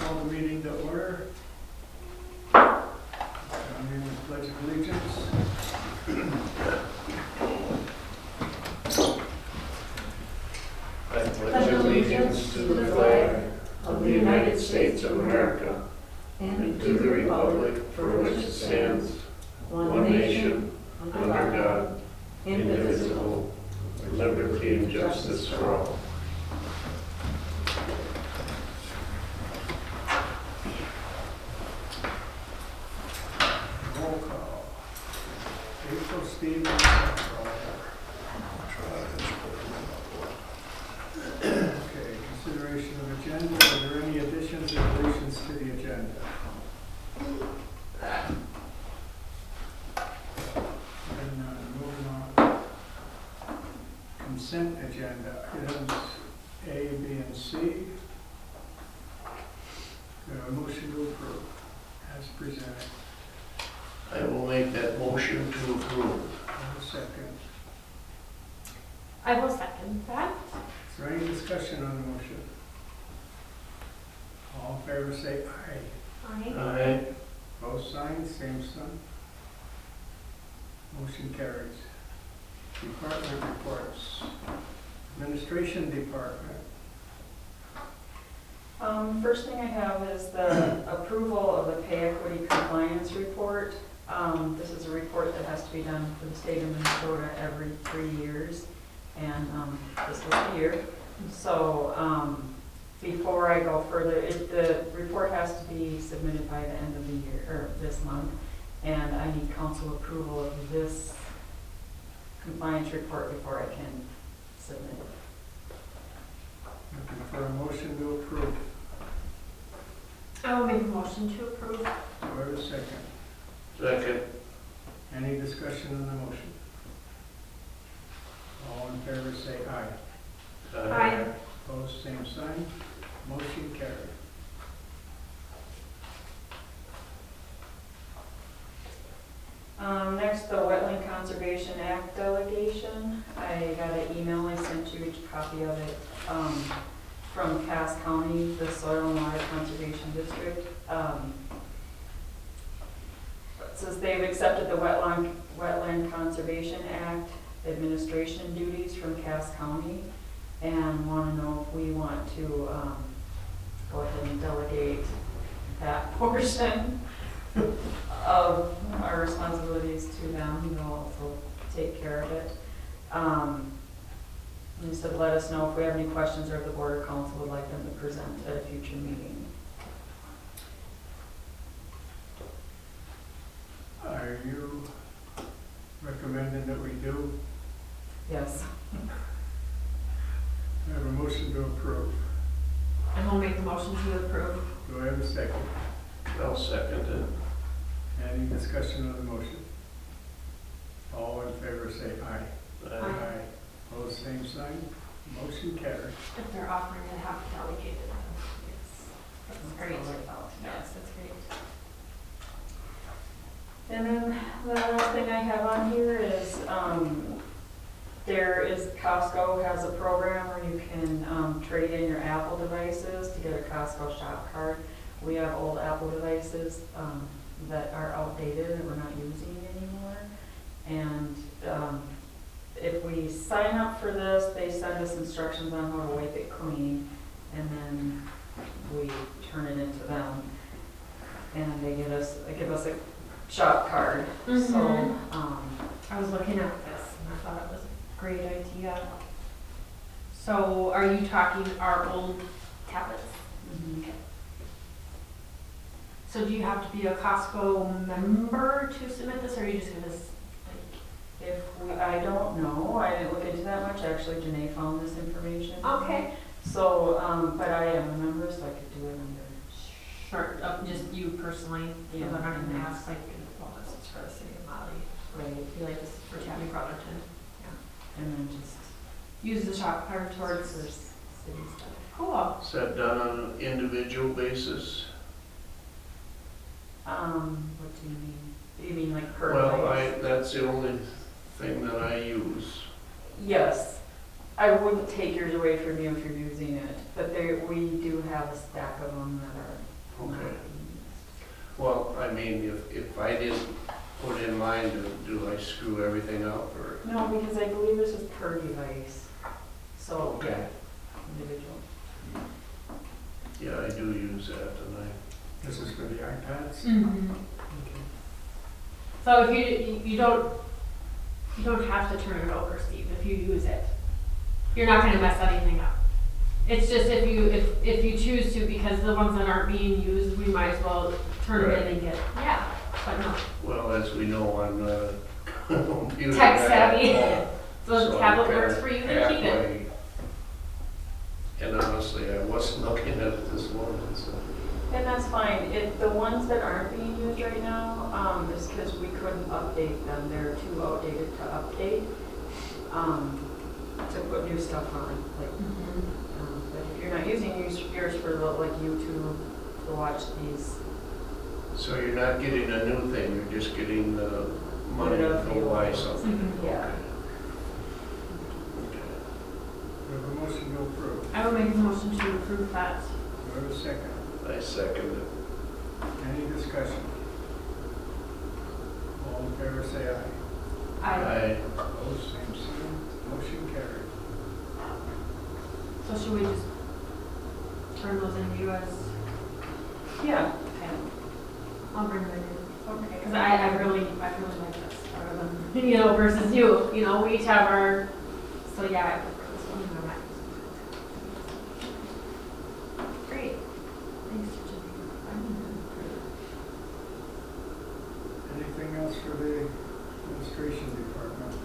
call the meeting to order. Join me in the pledge of allegiance. I pledge allegiance to the flag of the United States of America and to the republic for which it stands, one nation, under God, indivisible, with liberty and justice for all. Roll call. April Stevens. Okay, consideration of agenda. Are there any additions or deletions to the agenda? And moving on. Consent agenda, items A, B, and C. There a motion to approve as presented. I will make that motion to approve. A second. I will second that. Is there any discussion on the motion? All in favor say aye. Aye. Both signs, same sign. Motion carries. Department reports. Administration Department. First thing I have is the approval of the pay equity compliance report. This is a report that has to be done for the state of Minnesota every 3 years, and this was the year. So before I go further, the report has to be submitted by the end of the year, or this month, and I need council approval of this compliance report before I can submit it. Looking for a motion to approve. I will make a motion to approve. Do I have a second? Second. Any discussion on the motion? All in favor say aye. Aye. Opposed, same sign. Motion carried. Next, the Wetland Conservation Act delegation. I got an email, I sent you each copy of it, from Cass County, the Soil and Water Conservation District. It says they've accepted the Wetland Conservation Act administration duties from Cass County and want to know if we want to go ahead and delegate that portion of our responsibilities to them, who will also take care of it. They said let us know if we have any questions or if the board or council would like them to present at a future meeting. Are you recommending that we do? Yes. I have a motion to approve. I will make a motion to approve. Do I have a second? I'll second it. Any discussion on the motion? All in favor say aye. Aye. Opposed, same sign. Motion carried. If they're offering to have delegated, yes. That's great. Yes, that's great. And then the last thing I have on here is, Costco has a program where you can trade in your Apple devices to get a Costco shop card. We have old Apple devices that are outdated and we're not using anymore. And if we sign up for this, they send us instructions on how to wipe it clean, and then we turn it into them. And they give us a shop card. Mhm. So, I was looking at this and I thought it was a great idea. So are you talking our old tablets? mhm. So do you have to be a Costco member to submit this, or are you just gonna, I don't know, I didn't look into that much, actually Janae found this information. okay. So, but I am a member, so I could do it under. Sure, just you personally, Yeah. I'm not gonna ask, like, well, this is for the city of Mali. Right. I feel like this is for Tammy Brotherton. And then just Use the shop card for towards, city stuff. cool. Is that done on an individual basis? What do you mean? You mean like per Well, device? that's the only thing that I use. Yes. I wouldn't take yours away from you if you're using it, but we do have a stack of them that are mean, if I didn't put in mine, do I screw everything up, or? No, because I believe this is per device, so, Okay. individual. Yeah, I do use that, and This is for the iPads? Mhm. So if you don't have to turn it over, Steve, if you use it. You're not gonna mess anything up. It's just if you choose to, because the ones that aren't being used, we might as well turn it in and get, yeah, but no. well, as we know, I'm not a computer Tech guy savvy. at all. So the So tablet I'm works for you, then keep it. halfway. And honestly, I wasn't looking at it this morning, so. And that's fine. The ones that aren't being used right now, is because we couldn't update them. They're too outdated to update, to put new stuff on. Like, but if you're not using yours for like YouTube to watch these, So you're not getting a new thing, you're just getting the money Whatever to you buy want. something? Mhm. yeah. Okay. We have a motion to approve. I will make a motion to approve that. Do we have a second? I second it. Any discussion? All in favor, say aye. I, Opposed, same sign. Motion carried. so should we just turn those into you as, Yeah. I'll bring them in. Okay. Cause I really like this, rather than, versus you, we each have our, so yeah, I prefer this one. I might. Great. Thanks, Anything else for the administration department?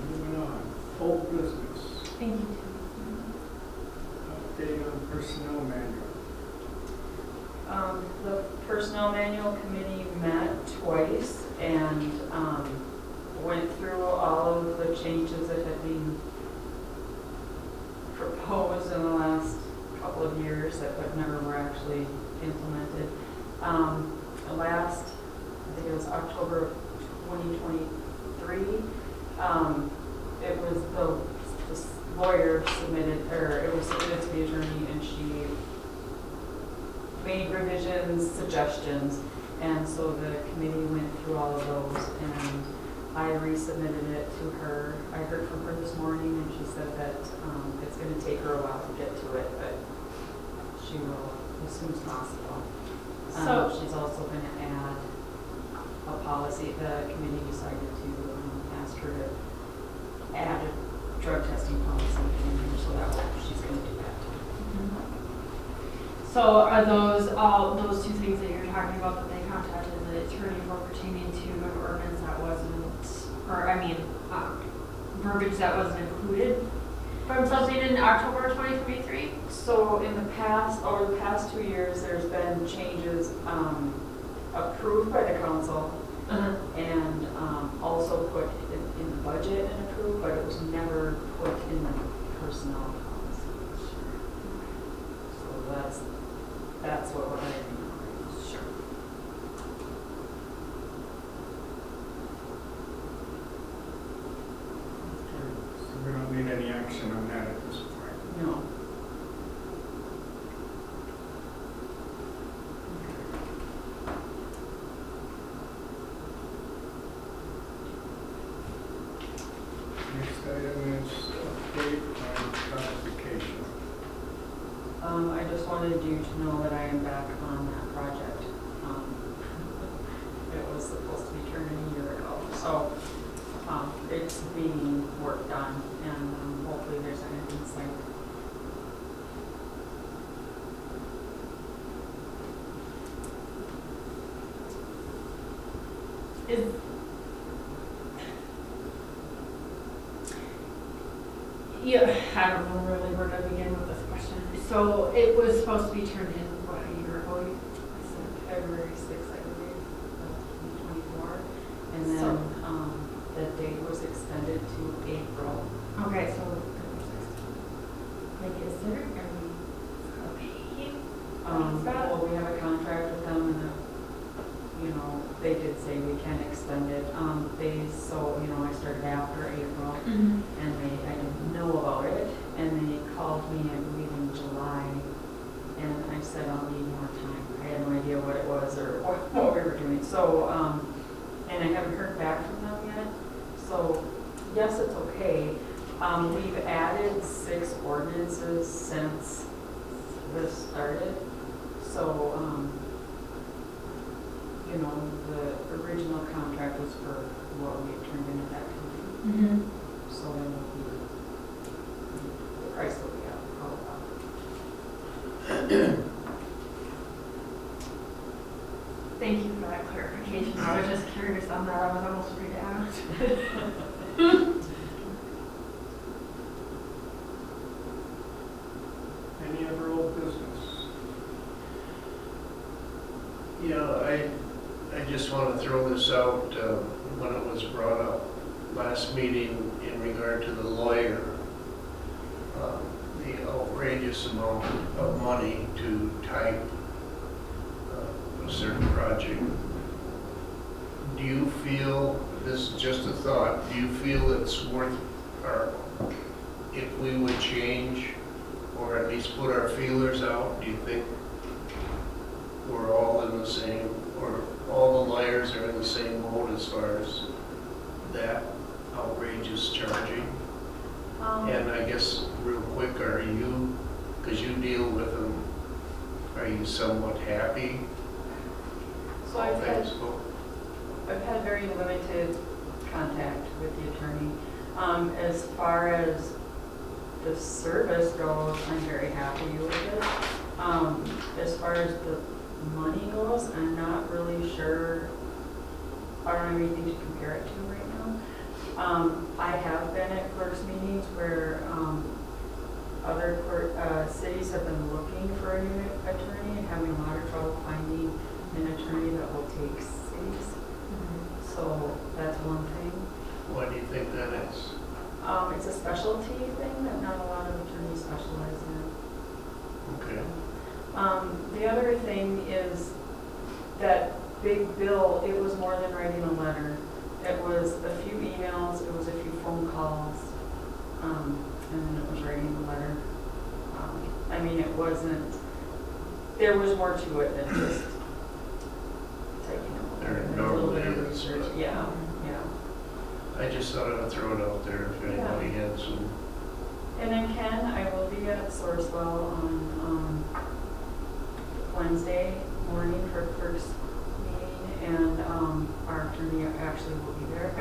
Moving on, old business, Thank you. update on personnel manual. The Personnel Manual Committee met twice and went through all of the changes that had been proposed in the last couple of years that but never were actually implemented. I think it was October of 2023, it was the lawyer submitted, or it was submitted to the attorney, and she made revisions, suggestions, and so the committee went through all of those, and I resubmitted it to her. I heard from her this morning, and she said that it's going to take her a while to get to it, but she will as soon as possible. She's also going to add a policy. The committee decided to ask her to add a drug testing policy in here, so that she's going to do that. So are those two things that you're talking about that they contacted the attorney for pertaining to an ordinance that verbiage that wasn't included from something in October 2023? So in the past, over the past 2 years, there's been changes approved by the council and also put in the budget and approved, but it was never put in the personnel policy. So that's what we're going to do. Sure. So we don't need any action on that at this point. No. Next item is update on codification. I just wanted you to know that I am back on that project. It was supposed to be turned in a year ago, so it's being worked on, and hopefully there's an end in sight. Yeah, I don't know really where to begin with this question. So it was supposed to be turned in, what, a year ago? I said February 6th, I believe, of 2024, and then So- the date was extended to April. Okay, so, like, is there, are we okay? Well, we have a contract with them, and they did say we can extend it. I started after April, Mm-hmm. and I didn't know about it, and they called me, I believe, in July, and I said I'll need more time. I had no idea what it was or what we were doing, so, and I haven't heard back from them yet, so, yes, it's okay. We've added 6 ordinances since this started, so, you know, the original contract was for what we had turned in at that time, so then the price will be up, Thank you for that clarification. I was just curious on that. I was almost ready to ask. Any other old business? Yeah, I just want to throw this out, when it was brought up last meeting in regard to the lawyer, the outrageous amount of money to type a certain project. Do you feel, this is just a thought, do you feel it's worth our, if we would change or at least put our feelers out, do you think we're all in the same, or all the lawyers are in the same boat as far as that outrageous charging? And I guess real quick, are you, because you deal with them, are you somewhat happy? So All I've things go- had very limited contact with the attorney. As far as the service goes, I'm very happy with it. As far as the money goes, I'm not really sure. I don't have anything to compare it to right now. I have been at clerks meetings where other cities have been looking for a new attorney and having a lot of trouble finding an attorney that will take cities. So that's one thing. Why do you think that is? It's a specialty thing that not a lot of attorneys specialize in. Okay. The other thing is that big bill, it was more than writing a letter. It was a few emails, it was a few phone calls, and then it was writing the letter. I mean, it wasn't, there was more to it than just typing a letter. There There was a little bit normally of is, research. but- Yeah, yeah. I just thought I would throw it out there if anybody had some. And then Ken, I will be at Sourcewell on Wednesday morning for first meeting, and our attorney actually will be there.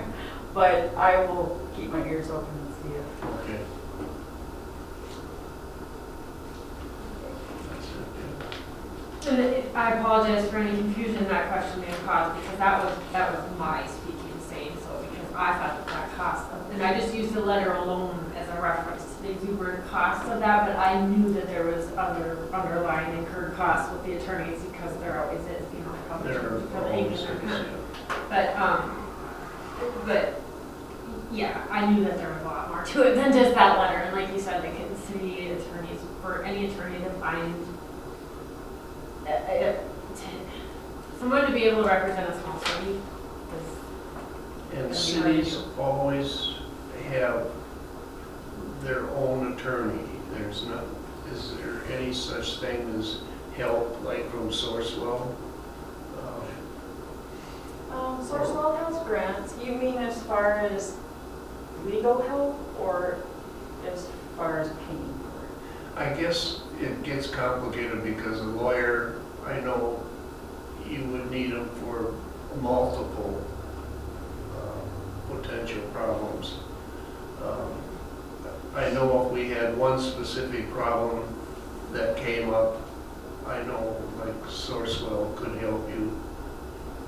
But I will keep my ears open and see if. Okay. That's it, And I apologize for any confusion that question may have caused, because that was my speaking saying so, because I thought that cost, and I just used the letter alone as a reference to the exuberant cost of that, but I knew that there was other underlying incurred costs with the attorneys, because there always is, you know, yeah. probably There for are the ink always in their pen. things, But yeah, I knew that there was a lot more to it than just that letter, and like you said, the city attorneys, for any attorney to find someone to be able to represent a small city is. And cities always have their own attorney. There's not, is there any such thing as help like from Sourcewell? Sourcewell has grants. You mean as far as legal help or as far as paying for it? I guess it gets complicated because a lawyer, I know you would need them for multiple potential problems. I know if we had one specific problem that came up, I know like Sourcewell could help you,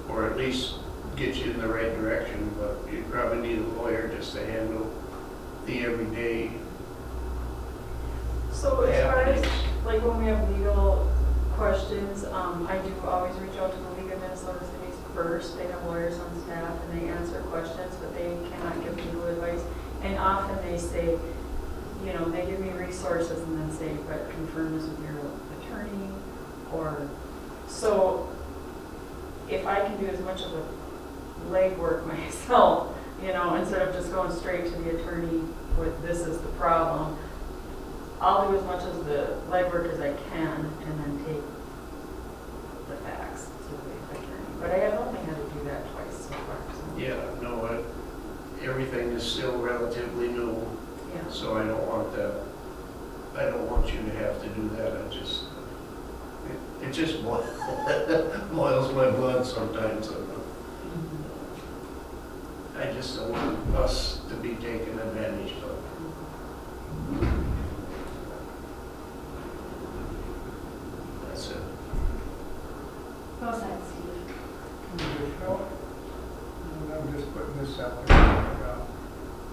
or at least get you in the right direction, but you probably need a lawyer just to handle the everyday So as far as, happenings. like when we have legal questions, I do always reach out to the League of Minnesota Cities first. They have lawyers on staff and they answer questions, but they cannot give legal advice. And often they say, you know, they give me resources and then say, but confirm this with your attorney, or, so if I can do as much of the legwork myself, you know, instead of just going straight to the attorney with this is the problem, I'll do as much as the legwork as I can and then take the facts to the attorney. But I have only had to do that twice so far, so. Yeah, no, everything is still relatively new, Yeah. so I don't want that. I don't want you to have to do that. It just boils my blood sometimes. I just don't want us to be taken advantage of. That's it. Go ahead, Steve. Additional? And I'm just putting this out there.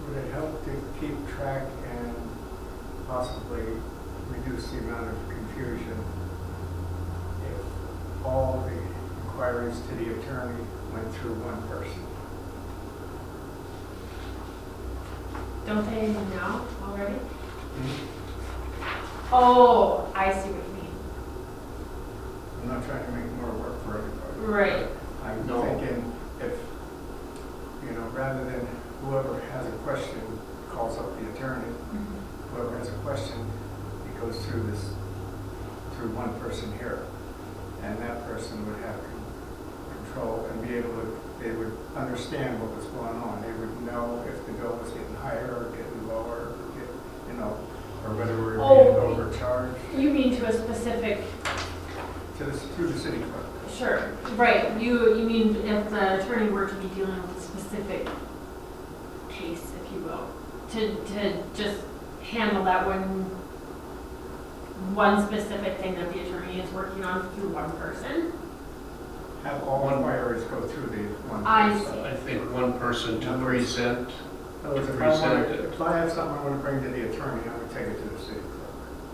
Would it help to keep track and possibly reduce the amount of confusion if all the inquiries to the attorney went through one person? Don't they know already? Oh, I see what you mean. I'm not trying to make more work for everybody. Right. I'm No. thinking if, rather than whoever has a question calls up the attorney, whoever has a question, it goes through one person here. And that person would have control and they would understand what was going on. They would know if the bill was getting higher or getting lower, or whether we were being overcharged You mean to a specific, through the city clerk. sure, right, you mean if the attorney were to be dealing with a specific case, if you will, to just handle that one specific thing that the attorney is working on through one person? Have all inquiries go through the one I person. see. I think one person to present. In other words, if I have something I want to bring to the attorney, I would take it to the city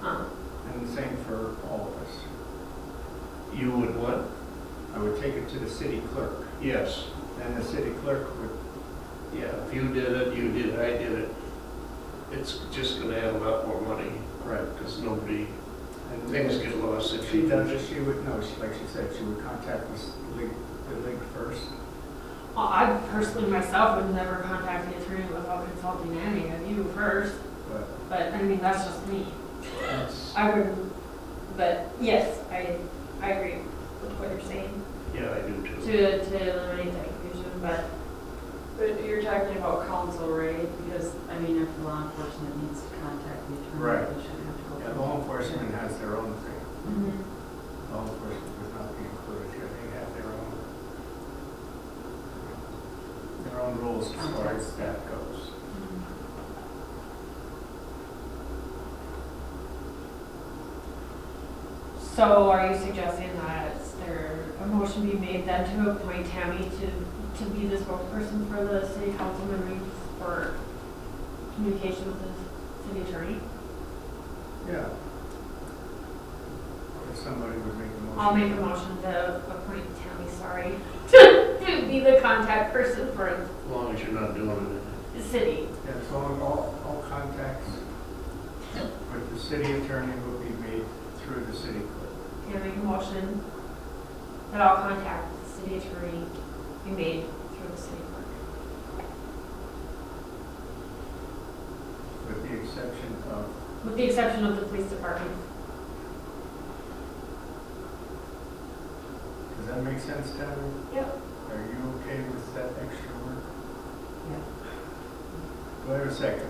clerk. And the same for all of us. You would what? I would take it to the city clerk. Yes. And the city clerk would, Yeah, if you did it, you did it, I did it. It's just gonna add a lot more money, right, because nobody, and things get lost if if she you does it, she would know, like she said, she would contact the league first. Well, I personally myself would never contact the attorney without consulting any of you first, but I mean, that's just me. That's, I wouldn't, but yes, I agree with what you're saying, Yeah, I do too. to eliminate that confusion, but But you're talking about counsel, right? Because, I mean, if law enforcement needs to contact the attorney, Right. they shouldn't have to go. yeah, through law the enforcement has their own thing. mhm. Law enforcement would not be included here. They have their own rules as far as that goes. So are you suggesting that there a motion be made then to appoint Tammy to be the spokesperson for the city council members for communication with the city attorney? Yeah. If somebody would make a motion. I'll make a motion to appoint Tammy, sorry, to be the contact person for As long as you're not doing the city. Yeah, so all contacts with the city attorney will be made through the city clerk. Can I make a motion that all contact with the city attorney be made through the city clerk? With the exception of, With the exception of the police department. does that make sense, Tammy? Yep. Are you okay with that extra work? Yeah. Do I have a second? it.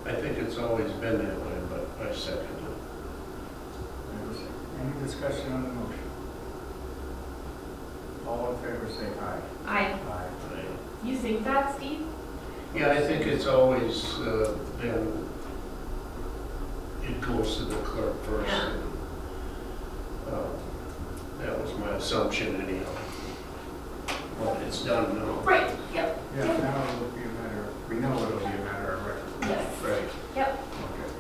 I think it's always been that way, but I second it. Do I have a second? Any discussion on the motion? All in favor say aye. Aye. Aye. You think that, Steve? Yeah, I think it's always been, it goes to the clerk first. Yeah. and, That was my assumption anyhow. But it's done now. Right, yep. Yeah, now it'll be a matter, we know it'll be a matter of record. Yes. Right. Yep. Okay.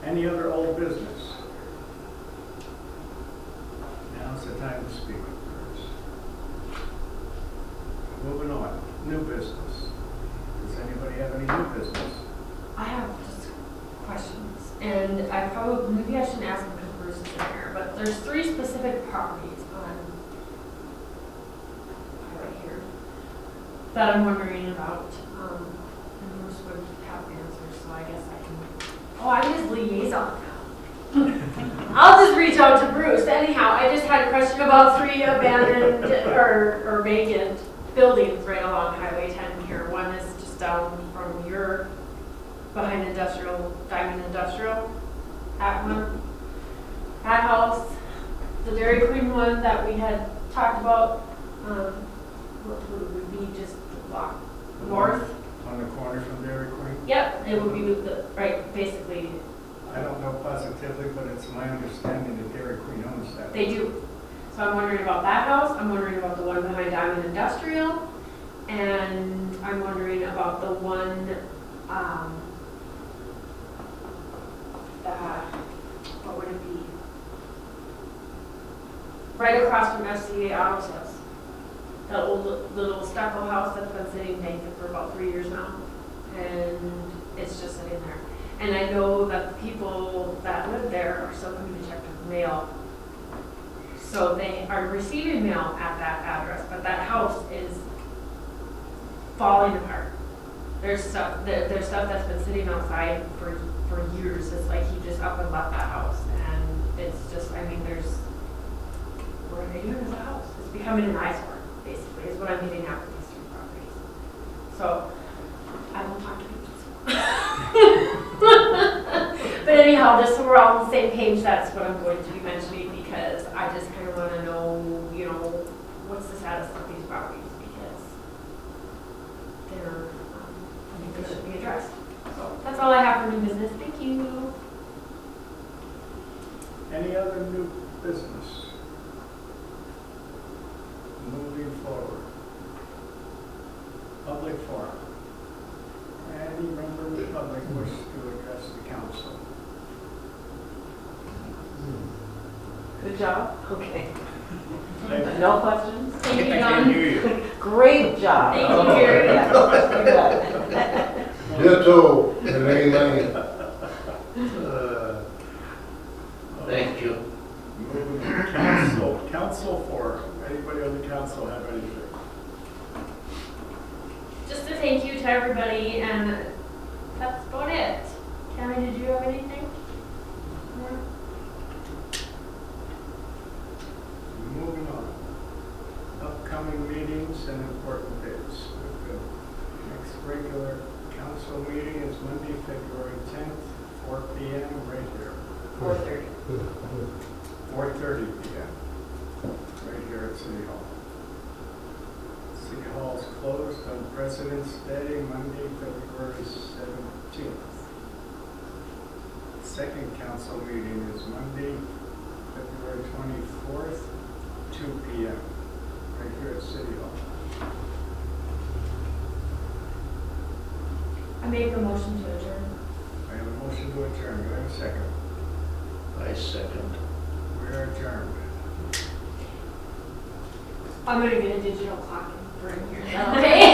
Any other old business? Now's the time to speak, Chris. Moving on, new business. Does anybody have any new business? I have just questions, and I probably, maybe I shouldn't ask them because Bruce is in here, but there's 3 specific properties on, right here, that I'm wondering about, and Bruce would have answers Oh, I'm his liaison now. I'll just reach out to Bruce. Anyhow, I just had a question about 3 abandoned or vacant buildings right along Highway 10 here. One is just down from your, behind industrial, Diamond Industrial. That one, that house, the Dairy Queen one that we had talked about, what would be just the block north. On the corner from Dairy Queen? Yep, it would be the, right, basically, I don't know positively, but it's my understanding that Dairy Queen owns that. they do. So I'm wondering about that house, I'm wondering about the one behind Diamond Industrial, and I'm wondering about the one, what would it be? Right across from FCA Auto Sales. That old little stucco house that's been sitting vacant for about 3 years now. And it's just sitting there. And I know that the people that live there are still coming to check the mail. So they are receiving mail at that address, but that house is falling apart. There's stuff that's been sitting outside for years. It's like he just up and left that house. And it's just, I mean, what are they doing with the house? It's becoming an eyesore, basically, is what I'm getting at with these 3 properties. So, I will talk to people. But anyhow, just so we're all on the same page, that's what I'm going to be mentioning, because I just kind of want to know, you know, what's the status of these properties, because they're, I think they should be addressed. So, that's all I have for new business. Thank you. Any other new business? Moving forward. Public forum. Any member of the public wish to address the council? Good job. Okay. Thank No questions? Thank you, I Don. can hear you. Great job. Thank you, Gary. Yeah, you bet. Ditto, Renee Lane. Thank you. Moving to council forum. Anybody on the council have anything? Just a thank you to everybody, and that's about it. Tammy, did you have anything? more? Moving on. Upcoming meetings and important dates. The next regular council meeting is Monday, February 10th, 4 p.m. right here. 4:30. 4:30 p.m. right here at City Hall. City Hall is closed on President's Day, Monday, February 17th. Second council meeting is Monday, February 24th, 2 p.m. right here at City Hall. I make a motion to adjourn. I have a motion to adjourn. Do I have a second? I second. We are adjourned. I'm gonna get a digital clock and bring here. Okay.